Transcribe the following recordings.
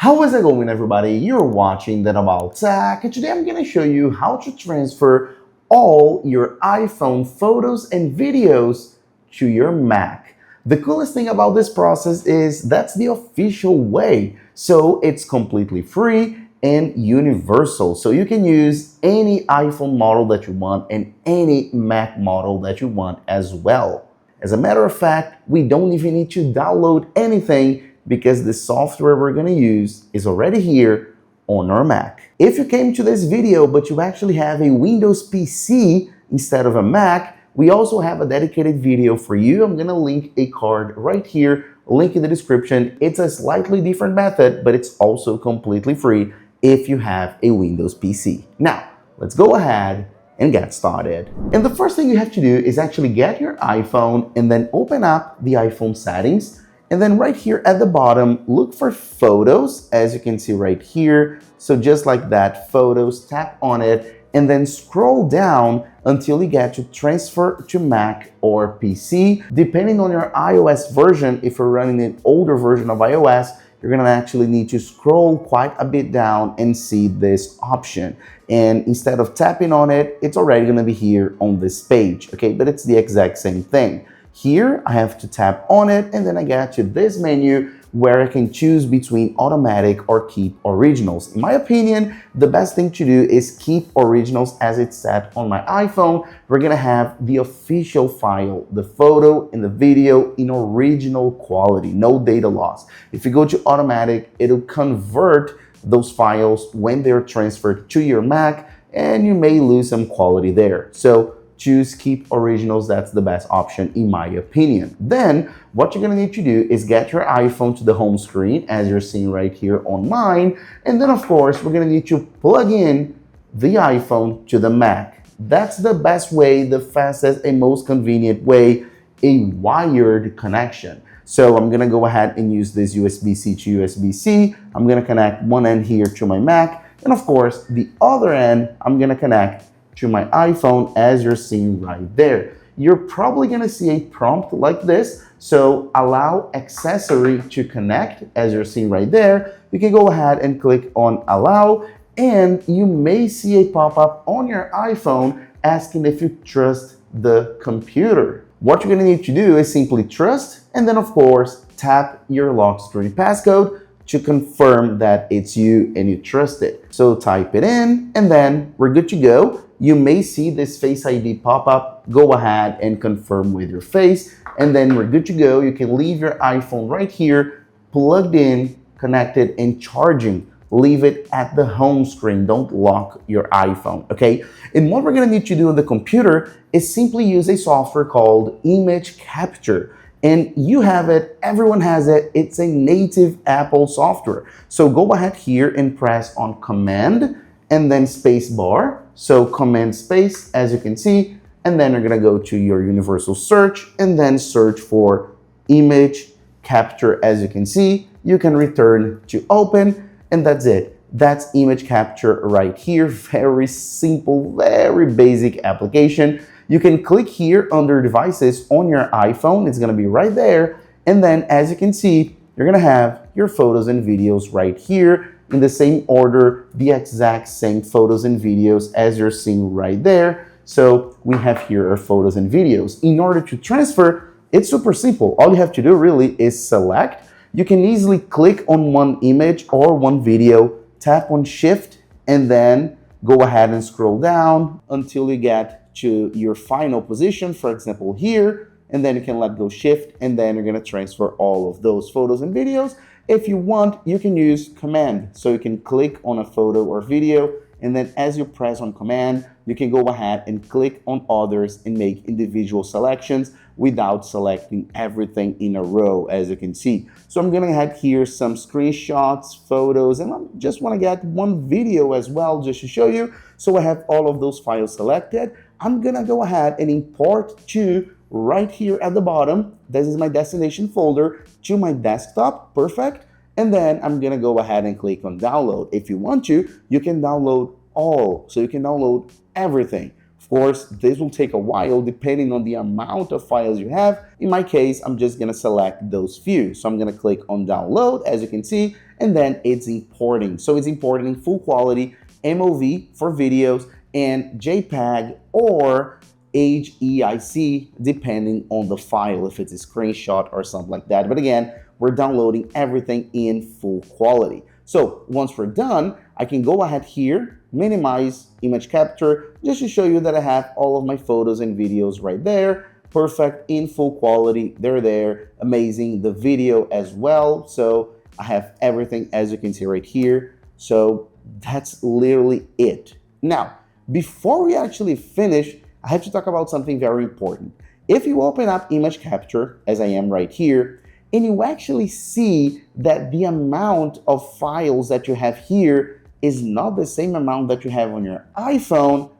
How is it going, everybody? You're watching That About Tech, and today I'm going to show you how to transfer all your iPhone photos and videos to your Mac. The coolest thing about this process is that's the official way, so it's completely free and universal. So you can use any iPhone model that you want and any Mac model that you want as well. As a matter of fact, we don't even need to download anything because the software we're going to use is already here on our Mac. If you came to this video but you actually have a Windows PC instead of a Mac, we also have a dedicated video for you. I'm going to link a card right here, link in the description. It's a slightly different method, but it's also completely free if you have a Windows PC. Now, let's go ahead and get started. And the first thing you have to do is actually get your iPhone and then open up the iPhone settings. And then right here at the bottom, look for Photos, as you can see right here. So just like that, Photos, tap on it, and then scroll down until you get to Transfer to Mac or PC. Depending on your iOS version, if you're running an older version of iOS, you're gonna actually need to scroll quite a bit down and see this option. And instead of tapping on it, it's already gonna be here on this page, okay? But it's the exact same thing. Here, I have to tap on it, and then I get to this menu where I can choose between automatic or keep originals. In my opinion, the best thing to do is keep originals as it's set on my iPhone. We're gonna have the official file, the photo and the video in original quality, no data loss. If you go to automatic, it'll convert those files when they're transferred to your Mac, and you may lose some quality there. So choose keep originals. That's the best option in my opinion. Then what you're gonna need to do is get your iPhone to the home screen as you're seeing right here on mine. And then of course, we're gonna need to plug in the iPhone to the Mac. That's the best way, the fastest and most convenient way, a wired connection. So I'm gonna go ahead and use this USB-C to USB-C. I'm gonna connect one end here to my Mac. And of course, the other end, I'm gonna connect to my iPhone as you're seeing right there. You're probably gonna see a prompt like this. So allow accessory to connect as you're seeing right there. You can go ahead and click on allow, and you may see a pop-up on your iPhone asking if you trust the computer. What you're gonna need to do is simply trust, and then of course, tap your lock screen passcode to confirm that it's you and you trust it. So type it in, and then we're good to go. You may see this Face ID pop up. Go ahead and confirm with your face, and then we're good to go. You can leave your iPhone right here, plugged in, connected, and charging. Leave it at the home screen. Don't lock your iPhone, okay? And what we're gonna need to do on the computer is simply use a software called Image Capture. And you have it, everyone has it. It's a native Apple software. So go ahead here and press on Command and then space bar. So Command space, as you can see, and then you're gonna go to your universal search and then search for Image Capture. As you can see, you can return to open, and that's it. That's Image Capture right here. Very simple, very basic application. You can click here under devices on your iPhone. It's gonna be right there. And then as you can see, you're gonna have your photos and videos right here in the same order, the exact same photos and videos as you're seeing right there. So we have here our photos and videos. In order to transfer, it's super simple. All you have to do really is select. You can easily click on one image or one video, tap on Shift, and then go ahead and scroll down until you get to your final position, for example here, and then you can let go Shift, and then you're gonna transfer all of those photos and videos. If you want, you can use Command. So you can click on a photo or video, and then as you press on Command, you can go ahead and click on others and make individual selections without selecting everything in a row, as you can see. So I'm gonna have here some screenshots, photos, and I just wanna get one video as well, just to show you. So I have all of those files selected. I'm gonna go ahead and import to right here at the bottom. This is my destination folder to my desktop. Perfect. And then I'm gonna go ahead and click on download. If you want to, you can download all. So you can download everything. Of course, this will take a while depending on the amount of files you have. In my case, I'm just gonna select those few. So I'm gonna click on download, as you can see, and then it's importing. So it's importing full quality MOV for videos and JPEG or HEIC depending on the file, if it's a screenshot or something like that. But again, we're downloading everything in full quality. So once we're done, I can go ahead here, minimize image capture, just to show you that I have all of my photos and videos right there. Perfect, in full quality, they're there, amazing. The video as well, so I have everything as you can see right here. So that's literally it. Now, before we actually finish, I have to talk about something very important. If you open up image capture, as I am right here, and you actually see that the amount of files that you have here is not the same amount that you have on your iPhone,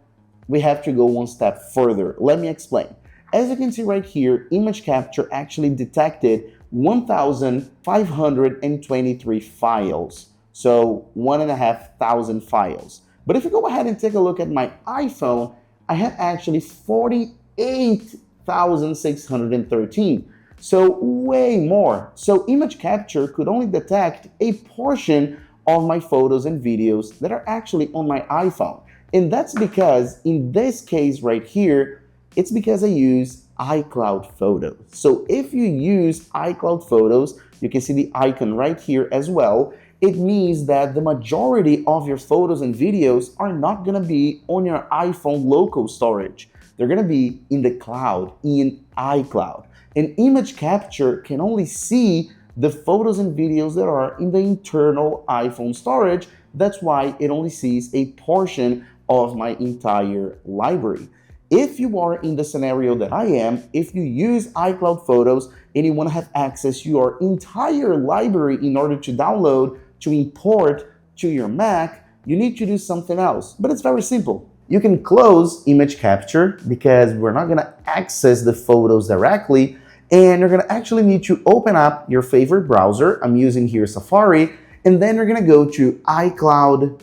we have to go one step further. Let me explain. As you can see right here, image capture actually detected 1,523 files. So 1,500 files. But if you go ahead and take a look at my iPhone, I have actually 48,613. So way more. So image capture could only detect a portion of my photos and videos that are actually on my iPhone. And that's because in this case right here, it's because I use iCloud Photos. So if you use iCloud Photos, you can see the icon right here as well. It means that the majority of your photos and videos are not going to be on your iPhone local storage. They're going to be in the cloud, in iCloud. And image capture can only see the photos and videos that are in the internal iPhone storage. That's why it only sees a portion of my entire library. If you are in the scenario that I am, if you use iCloud Photos and you want to have access to your entire library in order to download, to import to your Mac, you need to do something else. But it's very simple. You can close image capture because we're not going to access the photos directly, and you're going to actually need to open up your favorite browser. I'm using here Safari, and then you're going to go to iCloud.com.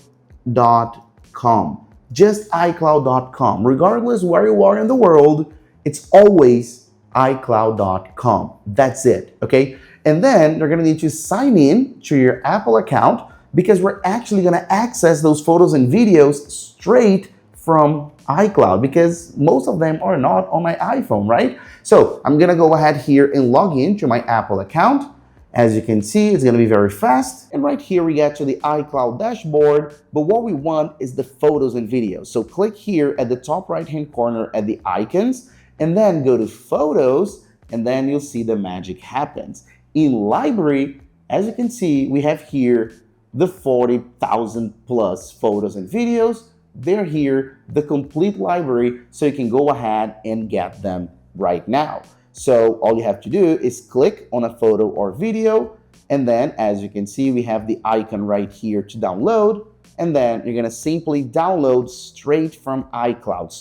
Just iCloud.com. Regardless where you are in the world, it's always iCloud.com. That's it, okay? And then you're gonna need to sign in to your Apple account because we're actually gonna access those photos and videos straight from iCloud because most of them are not on my iPhone, right? So I'm gonna go ahead here and log in to my Apple account. As you can see, it's going to be very fast. And right here, we get to the iCloud dashboard. But what we want is the photos and videos. So click here at the top right-hand corner at the icons, and then go to Photos, and then you'll see the magic happens. In Library, as you can see, we have here the 40,000 plus photos and videos. They're here, the complete library, so you can go ahead and get them right now. So all you have to do is click on a photo or video, and then as you can see, we have the icon right here to download, and then you're gonna simply download straight from iCloud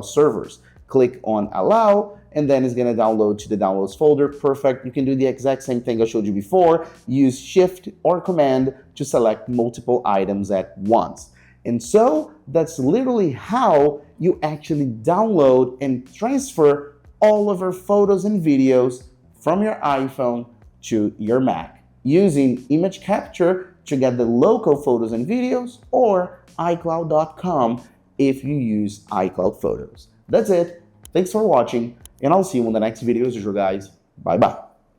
servers. Click on Allow, and then it's gonna download to the Downloads folder. Perfect. You can do the exact same thing I showed you before. Use Shift or Command to select multiple items at once. And so that's literally how you actually download and transfer all of our photos and videos from your iPhone to your Mac using image capture to get the local photos and videos, or iCloud.com if you use iCloud Photos. That's it. Thanks for watching, and I'll see you in the next video as usual, guys. Bye-bye.